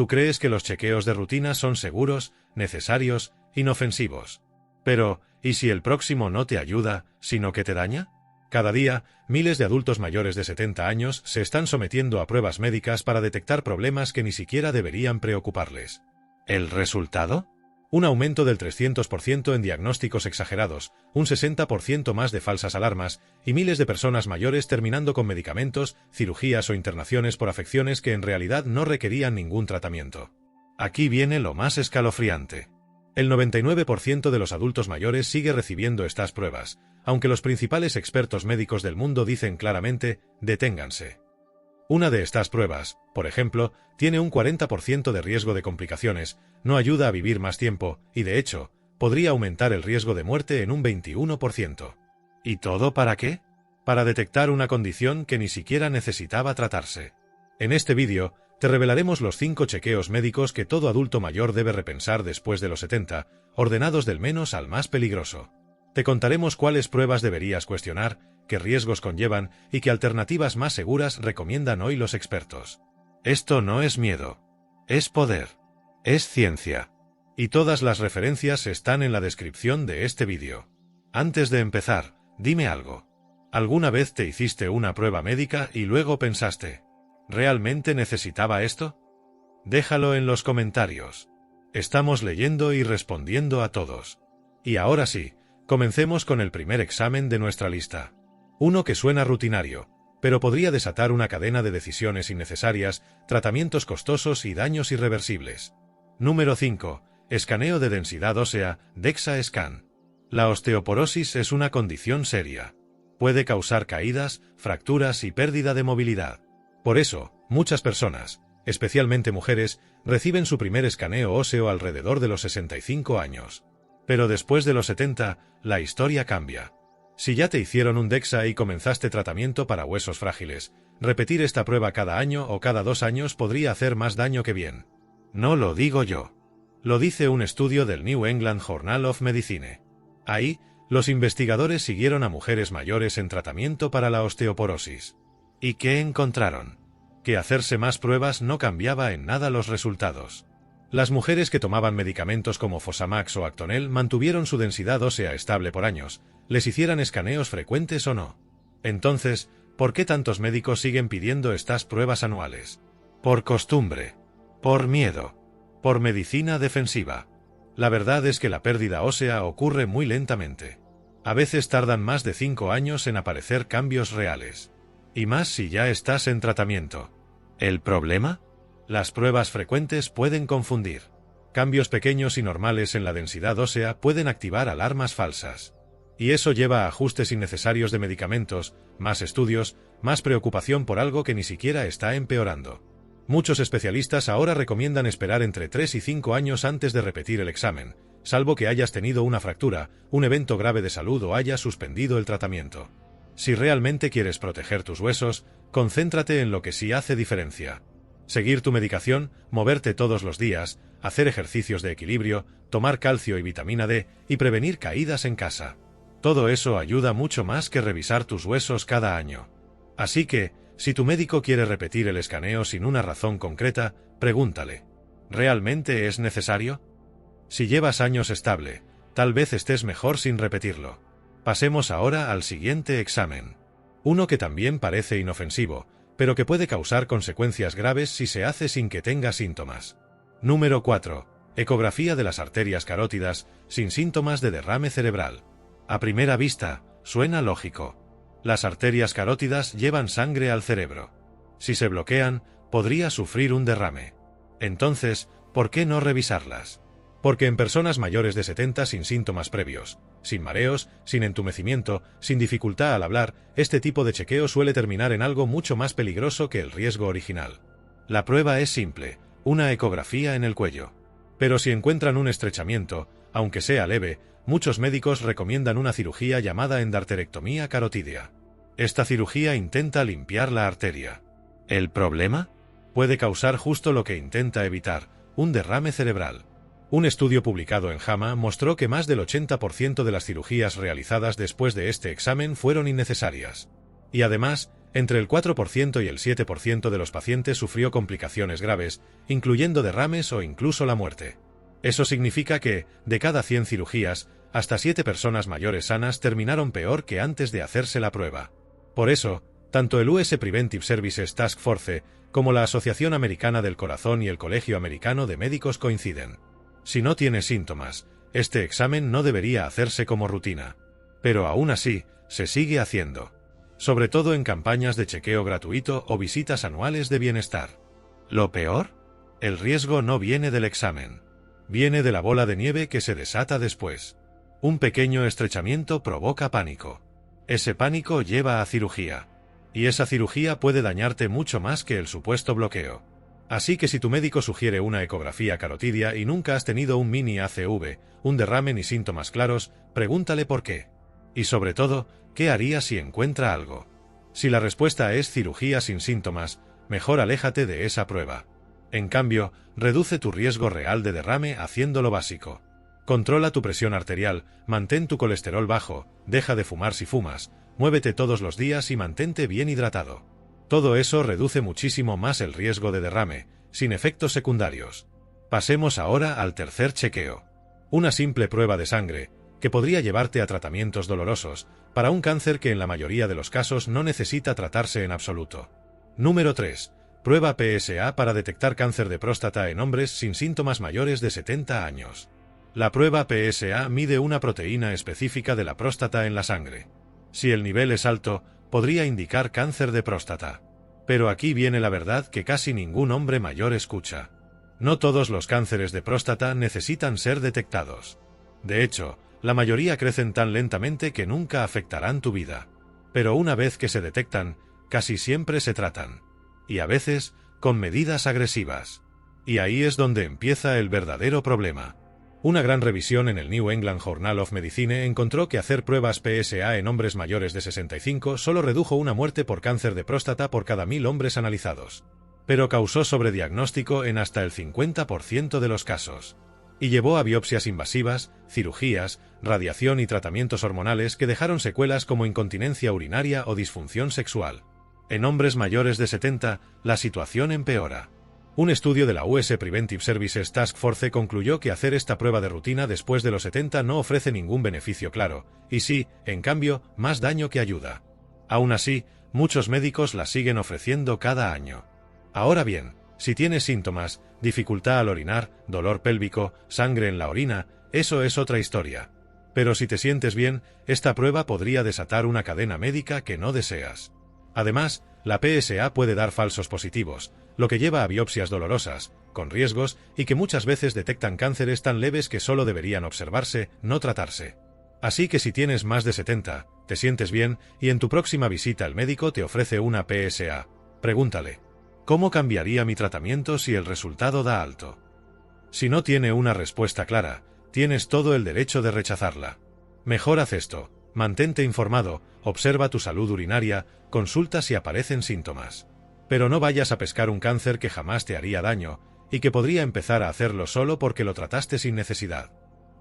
Tú crees que los chequeos de rutina son seguros, necesarios, inofensivos. Pero, ¿y si el próximo no te ayuda, sino que te daña? Cada día, miles de adultos mayores de 70 años se están sometiendo a pruebas médicas para detectar problemas que ni siquiera deberían preocuparles. ¿El resultado? Un aumento del 300% en diagnósticos exagerados, un 60% más de falsas alarmas, y miles de personas mayores terminando con medicamentos, cirugías o internaciones por afecciones que en realidad no requerían ningún tratamiento. Aquí viene lo más escalofriante. El 99% de los adultos mayores sigue recibiendo estas pruebas, aunque los principales expertos médicos del mundo dicen claramente, deténganse. Una de estas pruebas, por ejemplo, tiene un 40% de riesgo de complicaciones, no ayuda a vivir más tiempo, y de hecho, podría aumentar el riesgo de muerte en un 21%. ¿Y todo para qué? Para detectar una condición que ni siquiera necesitaba tratarse. En este vídeo, te revelaremos los 5 chequeos médicos que todo adulto mayor debe repensar después de los 70, ordenados del menos al más peligroso. Te contaremos cuáles pruebas deberías cuestionar, qué riesgos conllevan y qué alternativas más seguras recomiendan hoy los expertos. Esto no es miedo. Es poder. Es ciencia. Y todas las referencias están en la descripción de este vídeo. Antes de empezar, dime algo. ¿Alguna vez te hiciste una prueba médica y luego pensaste, ¿realmente necesitaba esto? Déjalo en los comentarios. Estamos leyendo y respondiendo a todos. Y ahora sí, comencemos con el primer examen de nuestra lista. Uno que suena rutinario, pero podría desatar una cadena de decisiones innecesarias, tratamientos costosos y daños irreversibles. Número 5. Escaneo de densidad ósea, DEXA Scan. La osteoporosis es una condición seria. Puede causar caídas, fracturas y pérdida de movilidad. Por eso, muchas personas, especialmente mujeres, reciben su primer escaneo óseo alrededor de los 65 años. Pero después de los 70, la historia cambia. Si ya te hicieron un DEXA y comenzaste tratamiento para huesos frágiles, repetir esta prueba cada año o cada 2 años podría hacer más daño que bien. No lo digo yo. Lo dice un estudio del New England Journal of Medicine. Ahí, los investigadores siguieron a mujeres mayores en tratamiento para la osteoporosis. ¿Y qué encontraron? Que hacerse más pruebas no cambiaba en nada los resultados. Las mujeres que tomaban medicamentos como Fosamax o Actonel mantuvieron su densidad ósea estable por años, les hicieran escaneos frecuentes o no. Entonces, ¿por qué tantos médicos siguen pidiendo estas pruebas anuales? Por costumbre. Por miedo. Por medicina defensiva. La verdad es que la pérdida ósea ocurre muy lentamente. A veces tardan más de 5 años en aparecer cambios reales. Y más si ya estás en tratamiento. ¿El problema? Las pruebas frecuentes pueden confundir. Cambios pequeños y normales en la densidad ósea pueden activar alarmas falsas. Y eso lleva a ajustes innecesarios de medicamentos, más estudios, más preocupación por algo que ni siquiera está empeorando. Muchos especialistas ahora recomiendan esperar entre 3 y 5 años antes de repetir el examen, salvo que hayas tenido una fractura, un evento grave de salud o hayas suspendido el tratamiento. Si realmente quieres proteger tus huesos, concéntrate en lo que sí hace diferencia. Seguir tu medicación, moverte todos los días, hacer ejercicios de equilibrio, tomar calcio y vitamina D y prevenir caídas en casa. Todo eso ayuda mucho más que revisar tus huesos cada año. Así que, si tu médico quiere repetir el escaneo sin una razón concreta, pregúntale. ¿Realmente es necesario? Si llevas años estable, tal vez estés mejor sin repetirlo. Pasemos ahora al siguiente examen. Uno que también parece inofensivo, pero que puede causar consecuencias graves si se hace sin que tenga síntomas. Número 4. Ecografía de las arterias carótidas, sin síntomas de derrame cerebral. A primera vista, suena lógico. Las arterias carótidas llevan sangre al cerebro. Si se bloquean, podría sufrir un derrame. Entonces, ¿por qué no revisarlas? Porque en personas mayores de 70 sin síntomas previos, sin mareos, sin entumecimiento, sin dificultad al hablar, este tipo de chequeo suele terminar en algo mucho más peligroso que el riesgo original. La prueba es simple, una ecografía en el cuello. Pero si encuentran un estrechamiento, aunque sea leve, muchos médicos recomiendan una cirugía llamada endarterectomía carotídea. Esta cirugía intenta limpiar la arteria. ¿El problema? Puede causar justo lo que intenta evitar, un derrame cerebral. Un estudio publicado en JAMA mostró que más del 80% de las cirugías realizadas después de este examen fueron innecesarias. Y además, entre el 4% y el 7% de los pacientes sufrió complicaciones graves, incluyendo derrames o incluso la muerte. Eso significa que, de cada 100 cirugías, hasta 7 personas mayores sanas terminaron peor que antes de hacerse la prueba. Por eso, tanto el US Preventive Services Task Force como la Asociación Americana del Corazón y el Colegio Americano de Médicos coinciden. Si no tienes síntomas, este examen no debería hacerse como rutina. Pero aún así, se sigue haciendo. Sobre todo en campañas de chequeo gratuito o visitas anuales de bienestar. ¿Lo peor? El riesgo no viene del examen. Viene de la bola de nieve que se desata después. Un pequeño estrechamiento provoca pánico. Ese pánico lleva a cirugía. Y esa cirugía puede dañarte mucho más que el supuesto bloqueo. Así que si tu médico sugiere una ecografía carotidia y nunca has tenido un mini ACV, un derrame ni síntomas claros, pregúntale por qué. Y sobre todo, ¿qué haría si encuentra algo? Si la respuesta es cirugía sin síntomas, mejor aléjate de esa prueba. En cambio, reduce tu riesgo real de derrame haciendo lo básico. Controla tu presión arterial, mantén tu colesterol bajo, deja de fumar si fumas, muévete todos los días y mantente bien hidratado. Todo eso reduce muchísimo más el riesgo de derrame, sin efectos secundarios. Pasemos ahora al tercer chequeo. Una simple prueba de sangre, que podría llevarte a tratamientos dolorosos, para un cáncer que en la mayoría de los casos no necesita tratarse en absoluto. Número 3. Prueba PSA para detectar cáncer de próstata en hombres sin síntomas mayores de 70 años. La prueba PSA mide una proteína específica de la próstata en la sangre. Si el nivel es alto, podría indicar cáncer de próstata. Pero aquí viene la verdad que casi ningún hombre mayor escucha. No todos los cánceres de próstata necesitan ser detectados. De hecho, la mayoría crecen tan lentamente que nunca afectarán tu vida. Pero una vez que se detectan, casi siempre se tratan. Y a veces, con medidas agresivas. Y ahí es donde empieza el verdadero problema. Una gran revisión en el New England Journal of Medicine encontró que hacer pruebas PSA en hombres mayores de 65 solo redujo una muerte por cáncer de próstata por cada 1000 hombres analizados. Pero causó sobrediagnóstico en hasta el 50% de los casos. Y llevó a biopsias invasivas, cirugías, radiación y tratamientos hormonales que dejaron secuelas como incontinencia urinaria o disfunción sexual. En hombres mayores de 70, la situación empeora. Un estudio de la US Preventive Services Task Force concluyó que hacer esta prueba de rutina después de los 70 no ofrece ningún beneficio claro, y sí, en cambio, más daño que ayuda. Aún así, muchos médicos la siguen ofreciendo cada año. Ahora bien, si tienes síntomas, dificultad al orinar, dolor pélvico, sangre en la orina, eso es otra historia. Pero si te sientes bien, esta prueba podría desatar una cadena médica que no deseas. Además, la PSA puede dar falsos positivos, lo que lleva a biopsias dolorosas, con riesgos y que muchas veces detectan cánceres tan leves que solo deberían observarse, no tratarse. Así que si tienes más de 70, te sientes bien y en tu próxima visita el médico te ofrece una PSA, pregúntale: ¿cómo cambiaría mi tratamiento si el resultado da alto? Si no tiene una respuesta clara, tienes todo el derecho de rechazarla. Mejor haz esto: mantente informado, observa tu salud urinaria, consulta si aparecen síntomas. Pero no vayas a pescar un cáncer que jamás te haría daño, y que podría empezar a hacerlo solo porque lo trataste sin necesidad.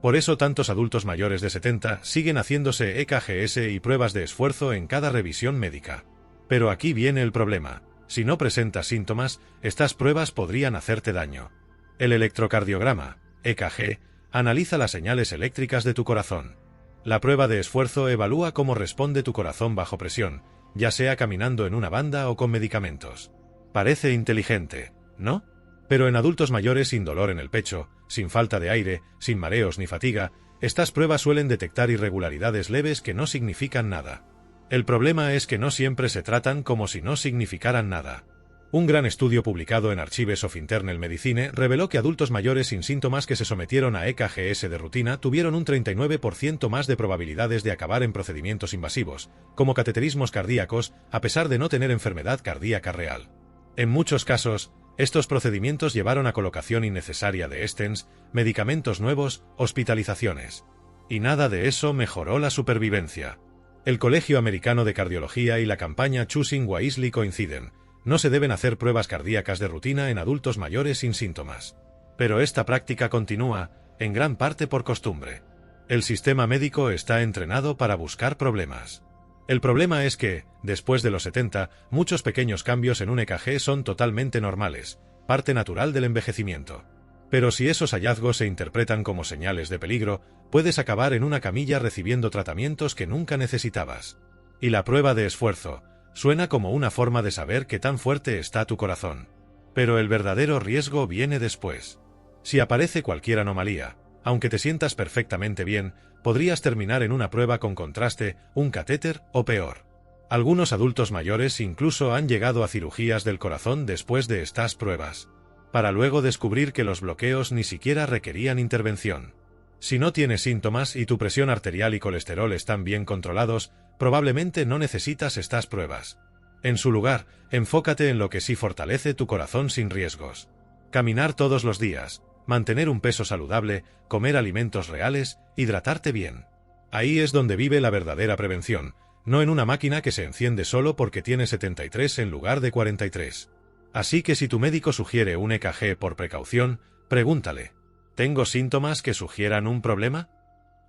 Por eso tantos adultos mayores de 70 siguen haciéndose EKGS y pruebas de esfuerzo en cada revisión médica. Pero aquí viene el problema: si no presentas síntomas, estas pruebas podrían hacerte daño. El electrocardiograma, EKG, analiza las señales eléctricas de tu corazón. La prueba de esfuerzo evalúa cómo responde tu corazón bajo presión, ya sea caminando en una banda o con medicamentos. Parece inteligente, ¿no? Pero en adultos mayores sin dolor en el pecho, sin falta de aire, sin mareos ni fatiga, estas pruebas suelen detectar irregularidades leves que no significan nada. El problema es que no siempre se tratan como si no significaran nada. Un gran estudio publicado en Archives of Internal Medicine reveló que adultos mayores sin síntomas que se sometieron a EKGS de rutina tuvieron un 39% más de probabilidades de acabar en procedimientos invasivos, como cateterismos cardíacos, a pesar de no tener enfermedad cardíaca real. En muchos casos, estos procedimientos llevaron a colocación innecesaria de stents, medicamentos nuevos, hospitalizaciones. Y nada de eso mejoró la supervivencia. El Colegio Americano de Cardiología y la campaña Choosing Wisely coinciden: no se deben hacer pruebas cardíacas de rutina en adultos mayores sin síntomas. Pero esta práctica continúa, en gran parte por costumbre. El sistema médico está entrenado para buscar problemas. El problema es que, después de los 70, muchos pequeños cambios en un EKG son totalmente normales, parte natural del envejecimiento. Pero si esos hallazgos se interpretan como señales de peligro, puedes acabar en una camilla recibiendo tratamientos que nunca necesitabas. Y la prueba de esfuerzo suena como una forma de saber qué tan fuerte está tu corazón. Pero el verdadero riesgo viene después. Si aparece cualquier anomalía, aunque te sientas perfectamente bien, podrías terminar en una prueba con contraste, un catéter o peor. Algunos adultos mayores incluso han llegado a cirugías del corazón después de estas pruebas, para luego descubrir que los bloqueos ni siquiera requerían intervención. Si no tienes síntomas y tu presión arterial y colesterol están bien controlados, probablemente no necesitas estas pruebas. En su lugar, enfócate en lo que sí fortalece tu corazón sin riesgos. Caminar todos los días, mantener un peso saludable, comer alimentos reales, hidratarte bien. Ahí es donde vive la verdadera prevención, no en una máquina que se enciende solo porque tiene 73 en lugar de 43. Así que si tu médico sugiere un EKG por precaución, pregúntale: ¿tengo síntomas que sugieran un problema?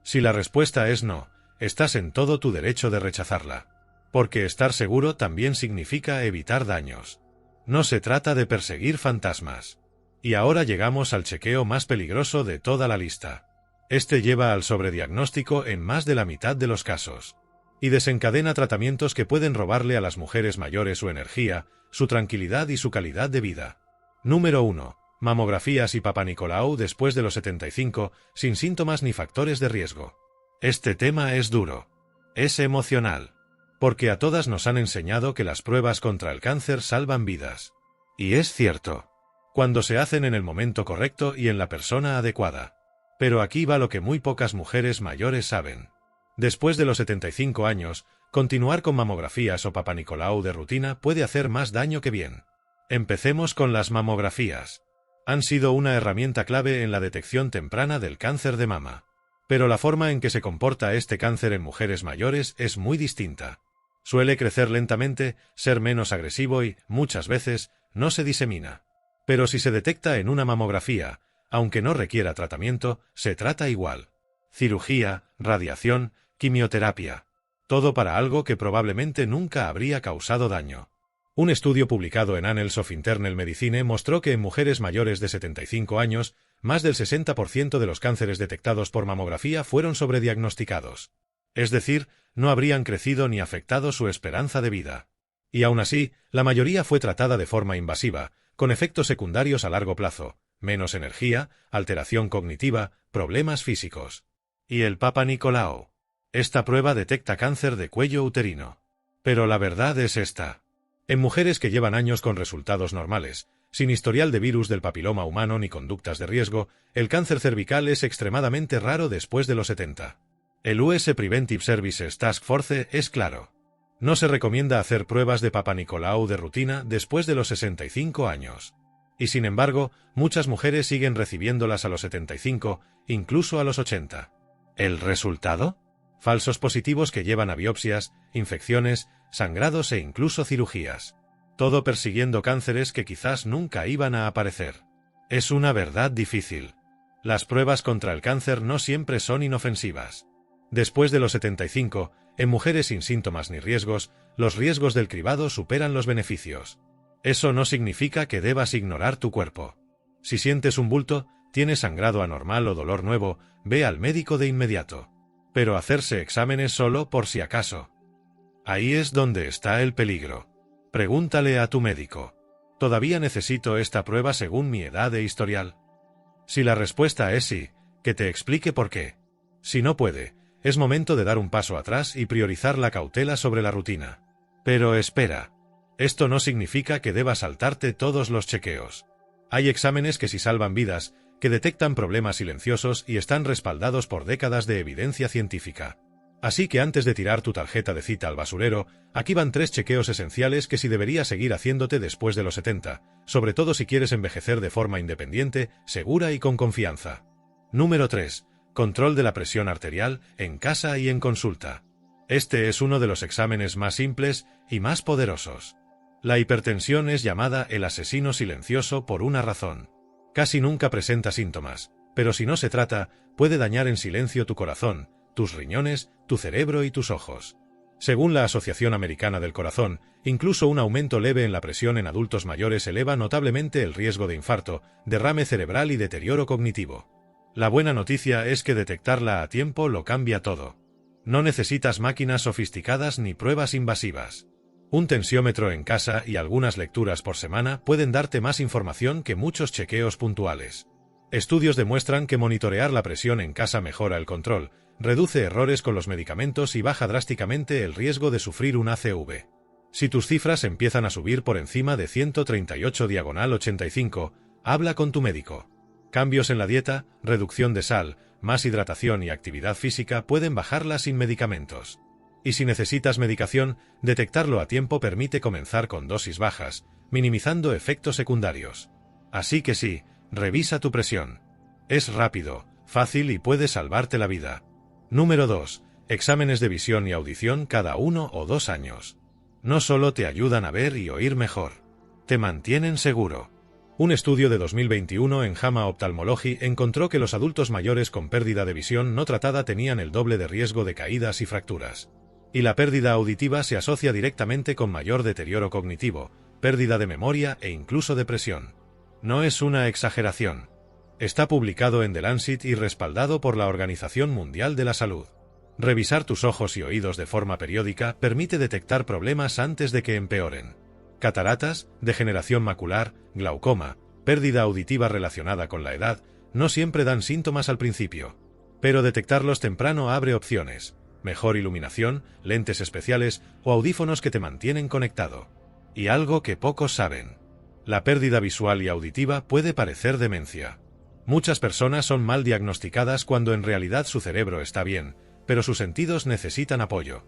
Si la respuesta es no, estás en todo tu derecho de rechazarla. Porque estar seguro también significa evitar daños. No se trata de perseguir fantasmas. Y ahora llegamos al chequeo más peligroso de toda la lista. Este lleva al sobrediagnóstico en más de la mitad de los casos. Y desencadena tratamientos que pueden robarle a las mujeres mayores su energía, su tranquilidad y su calidad de vida. Número 1. Mamografías y Papanicolau después de los 75, sin síntomas ni factores de riesgo. Este tema es duro. Es emocional. Porque a todas nos han enseñado que las pruebas contra el cáncer salvan vidas. Y es cierto. Cuando se hacen en el momento correcto y en la persona adecuada. Pero aquí va lo que muy pocas mujeres mayores saben. Después de los 75 años, continuar con mamografías o Papanicolau de rutina puede hacer más daño que bien. Empecemos con las mamografías. Han sido una herramienta clave en la detección temprana del cáncer de mama. Pero la forma en que se comporta este cáncer en mujeres mayores es muy distinta. Suele crecer lentamente, ser menos agresivo y, muchas veces, no se disemina. Pero si se detecta en una mamografía, aunque no requiera tratamiento, se trata igual. Cirugía, radiación, quimioterapia. Todo para algo que probablemente nunca habría causado daño. Un estudio publicado en Annals of Internal Medicine mostró que en mujeres mayores de 75 años, más del 60% de los cánceres detectados por mamografía fueron sobrediagnosticados. Es decir, no habrían crecido ni afectado su esperanza de vida. Y aún así, la mayoría fue tratada de forma invasiva, con efectos secundarios a largo plazo, menos energía, alteración cognitiva, problemas físicos. Y el Papanicolau. Esta prueba detecta cáncer de cuello uterino. Pero la verdad es esta. En mujeres que llevan años con resultados normales, sin historial de virus del papiloma humano ni conductas de riesgo, el cáncer cervical es extremadamente raro después de los 70. El US Preventive Services Task Force es claro. No se recomienda hacer pruebas de Papanicolau de rutina después de los 65 años. Y sin embargo, muchas mujeres siguen recibiéndolas a los 75, incluso a los 80. ¿El resultado? Falsos positivos que llevan a biopsias, infecciones, sangrados e incluso cirugías. Todo persiguiendo cánceres que quizás nunca iban a aparecer. Es una verdad difícil. Las pruebas contra el cáncer no siempre son inofensivas. Después de los 75, en mujeres sin síntomas ni riesgos, los riesgos del cribado superan los beneficios. Eso no significa que debas ignorar tu cuerpo. Si sientes un bulto, tienes sangrado anormal o dolor nuevo, ve al médico de inmediato. Pero hacerse exámenes solo por si acaso. Ahí es donde está el peligro. Pregúntale a tu médico. ¿Todavía necesito esta prueba según mi edad e historial? Si la respuesta es sí, que te explique por qué. Si no puede, es momento de dar un paso atrás y priorizar la cautela sobre la rutina. Pero espera. Esto no significa que debas saltarte todos los chequeos. Hay exámenes que sí salvan vidas, que detectan problemas silenciosos y están respaldados por décadas de evidencia científica. Así que antes de tirar tu tarjeta de cita al basurero, aquí van 3 chequeos esenciales que sí deberías seguir haciéndote después de los 70, sobre todo si quieres envejecer de forma independiente, segura y con confianza. Número 3. Control de la presión arterial, en casa y en consulta. Este es uno de los exámenes más simples y más poderosos. La hipertensión es llamada el asesino silencioso por una razón. Casi nunca presenta síntomas, pero si no se trata, puede dañar en silencio tu corazón, tus riñones, tu cerebro y tus ojos. Según la Asociación Americana del Corazón, incluso un aumento leve en la presión en adultos mayores eleva notablemente el riesgo de infarto, derrame cerebral y deterioro cognitivo. La buena noticia es que detectarla a tiempo lo cambia todo. No necesitas máquinas sofisticadas ni pruebas invasivas. Un tensiómetro en casa y algunas lecturas por semana pueden darte más información que muchos chequeos puntuales. Estudios demuestran que monitorear la presión en casa mejora el control, reduce errores con los medicamentos y baja drásticamente el riesgo de sufrir un ACV. Si tus cifras empiezan a subir por encima de 138/85, habla con tu médico. Cambios en la dieta, reducción de sal, más hidratación y actividad física pueden bajarla sin medicamentos. Y si necesitas medicación, detectarlo a tiempo permite comenzar con dosis bajas, minimizando efectos secundarios. Así que sí, revisa tu presión. Es rápido, fácil y puede salvarte la vida. Número 2. Exámenes de visión y audición cada 1 o 2 años. No solo te ayudan a ver y oír mejor, te mantienen seguro. Un estudio de 2021 en JAMA Ophthalmology encontró que los adultos mayores con pérdida de visión no tratada tenían el doble de riesgo de caídas y fracturas. Y la pérdida auditiva se asocia directamente con mayor deterioro cognitivo, pérdida de memoria e incluso depresión. No es una exageración. Está publicado en The Lancet y respaldado por la Organización Mundial de la Salud. Revisar tus ojos y oídos de forma periódica permite detectar problemas antes de que empeoren. Cataratas, degeneración macular, glaucoma, pérdida auditiva relacionada con la edad, no siempre dan síntomas al principio. Pero detectarlos temprano abre opciones: mejor iluminación, lentes especiales o audífonos que te mantienen conectado. Y algo que pocos saben: la pérdida visual y auditiva puede parecer demencia. Muchas personas son mal diagnosticadas cuando en realidad su cerebro está bien, pero sus sentidos necesitan apoyo.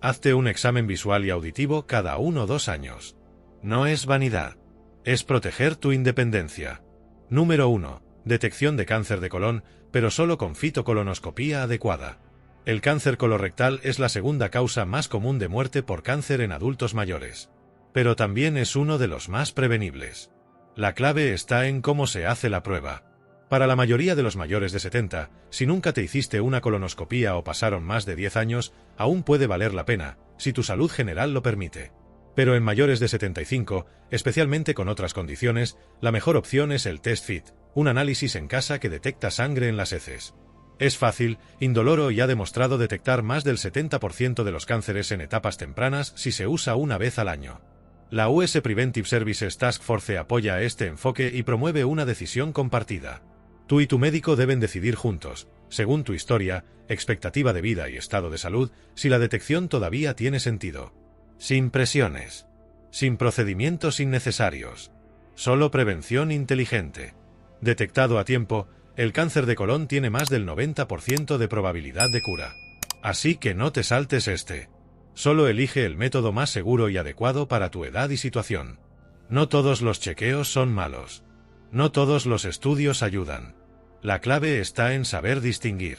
Hazte un examen visual y auditivo cada 1 o 2 años. No es vanidad. Es proteger tu independencia. Número 1. Detección de cáncer de colon, pero solo con fitocolonoscopía adecuada. El cáncer colorectal es la segunda causa más común de muerte por cáncer en adultos mayores. Pero también es uno de los más prevenibles. La clave está en cómo se hace la prueba. Para la mayoría de los mayores de 70, si nunca te hiciste una colonoscopía o pasaron más de 10 años, aún puede valer la pena, si tu salud general lo permite. Pero en mayores de 75, especialmente con otras condiciones, la mejor opción es el Test Fit, un análisis en casa que detecta sangre en las heces. Es fácil, indoloro y ha demostrado detectar más del 70% de los cánceres en etapas tempranas si se usa una vez al año. La US Preventive Services Task Force apoya este enfoque y promueve una decisión compartida. Tú y tu médico deben decidir juntos, según tu historia, expectativa de vida y estado de salud, si la detección todavía tiene sentido. Sin presiones. Sin procedimientos innecesarios. Solo prevención inteligente. Detectado a tiempo, el cáncer de colon tiene más del 90% de probabilidad de cura. Así que no te saltes este. Solo elige el método más seguro y adecuado para tu edad y situación. No todos los chequeos son malos. No todos los estudios ayudan. La clave está en saber distinguir.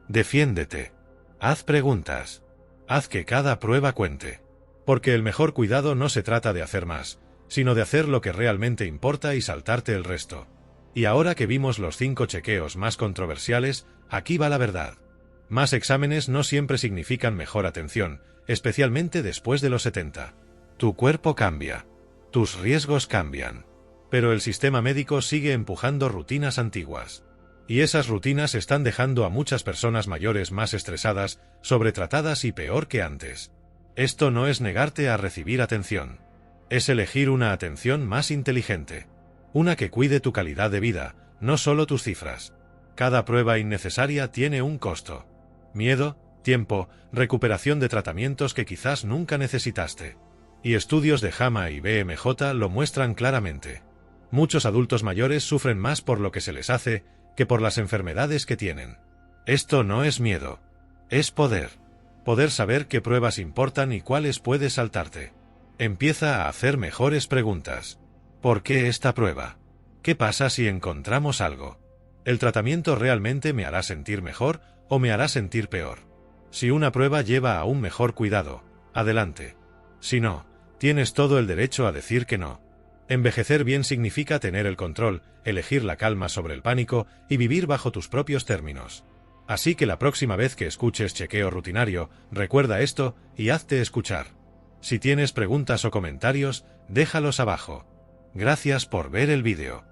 Defiéndete. Haz preguntas. Haz que cada prueba cuente. Porque el mejor cuidado no se trata de hacer más, sino de hacer lo que realmente importa y saltarte el resto. Y ahora que vimos los 5 chequeos más controversiales, aquí va la verdad. Más exámenes no siempre significan mejor atención, especialmente después de los 70. Tu cuerpo cambia. Tus riesgos cambian. Pero el sistema médico sigue empujando rutinas antiguas. Y esas rutinas están dejando a muchas personas mayores más estresadas, sobretratadas y peor que antes. Esto no es negarte a recibir atención. Es elegir una atención más inteligente. Una que cuide tu calidad de vida, no solo tus cifras. Cada prueba innecesaria tiene un costo. Miedo, tiempo, recuperación de tratamientos que quizás nunca necesitaste. Y estudios de JAMA y BMJ lo muestran claramente. Muchos adultos mayores sufren más por lo que se les hace que por las enfermedades que tienen. Esto no es miedo. Es poder. Poder saber qué pruebas importan y cuáles puedes saltarte. Empieza a hacer mejores preguntas. ¿Por qué esta prueba? ¿Qué pasa si encontramos algo? ¿El tratamiento realmente me hará sentir mejor o me hará sentir peor? Si una prueba lleva a un mejor cuidado, adelante. Si no, tienes todo el derecho a decir que no. Envejecer bien significa tener el control, elegir la calma sobre el pánico y vivir bajo tus propios términos. Así que la próxima vez que escuches chequeo rutinario, recuerda esto y hazte escuchar. Si tienes preguntas o comentarios, déjalos abajo. Gracias por ver el vídeo.